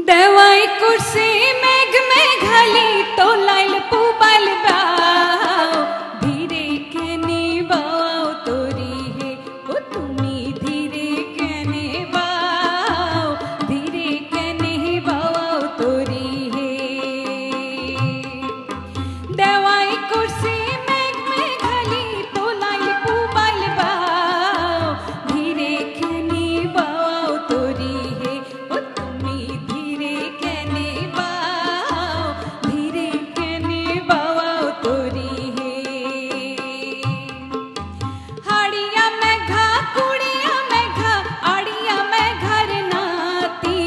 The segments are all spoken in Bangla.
দেওয়াই করছে মেঘ মেঘালি তোলাইল পুবাইল বাও ধীরে কেনে বাও তোরি হে ও তুমি ধীরে কেনে বাও ধীরে কেনে বাও তোরি হে দেওয়াই করছে মেঘ মেঘালি তোলাইল পুবাইল বাও ধীরে কেনে বাও তোরি হে ও তুমি ধীরে কেনে বাও ধীরে কেনে বাও তোরি হে হাড়িয়া মেঘা কুড়িয়া মেঘা আড়িয়া মেঘার নাতি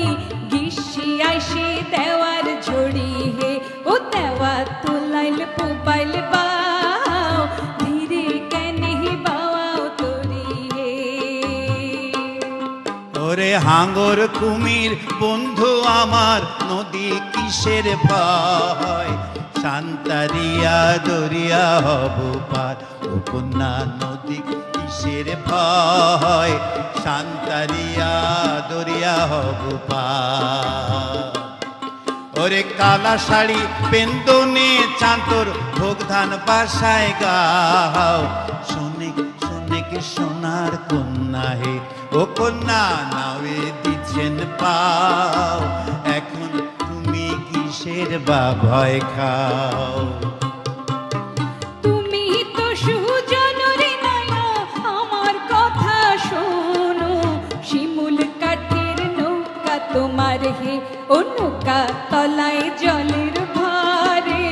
গিসি আইসে দেওয়ার ঝড়ি হে ও দেওয়া তোলাইল পুবাইল বাও ধীরে কেনে বাও তোরি হে ওরে হাঙ্গর কুমির বন্ধু আমার নদী কিসের ভয় শান্তারিয়া দরিয়া হব পার ও কন্যা নদী কিসের ভয় শান্তারিয়া দরিয়া হব পার ওরে কালা শাড়ি পেন্দনে চাঁদর ভোগ ধান বাসায় গাও শুনে শুনে কে সোনার কন্যা হে ও কন্যা নাওয়ে দিচ্ছেন পাও এখন তুমি কিসের বা ভয় খাও তুমি তো সুজন রে নয়া আমার কথা শোনো শিমুল কাঠের নৌকা তোমার হে ও নৌকা তলায় জলের ভারে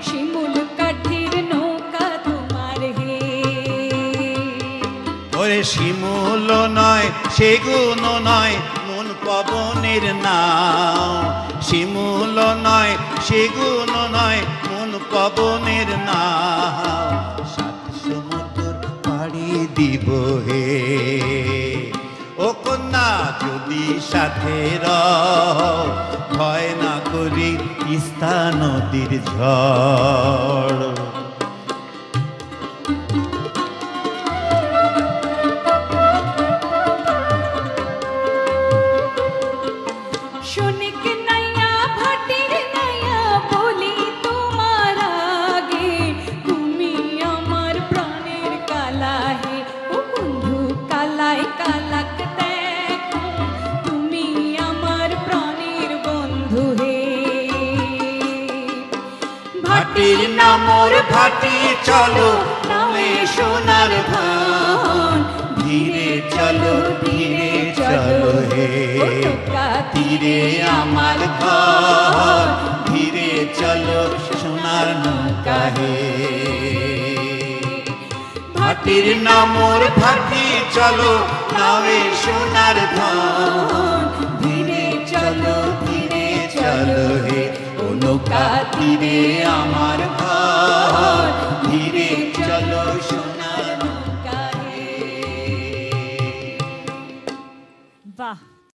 শিমুল কাঠের নৌকা তোমার হে ওরে শিমুল নয় সেগুন নয় মন পবনের নাও শিমুল নয় সেগুন নয় মন পবনের নাও সাত সমুদ্র পাড়ি দিব হে ও কন্যা যদি সাথে রও ভয় না করি তিস্তা নদীর ঝড় শোনিক নাইয়া ভাটির নাইয়া বলি তোমার আগে তুমি আমার প্রাণের কালা হে ও বন্ধু কালাই কালাক দেখো তুমি আমার প্রাণের বন্ধু হে ভাটির নামর ভাটি চলো নামে সোনার ধান ধীরে চলো হে তীরে আমার ঘর ধীরে চলো সোনার নৌকা হে ভাটির নামর ভাটি চলো নামে সোনার ধান ধীরে চলো হে ও নৌকা তীরে আমার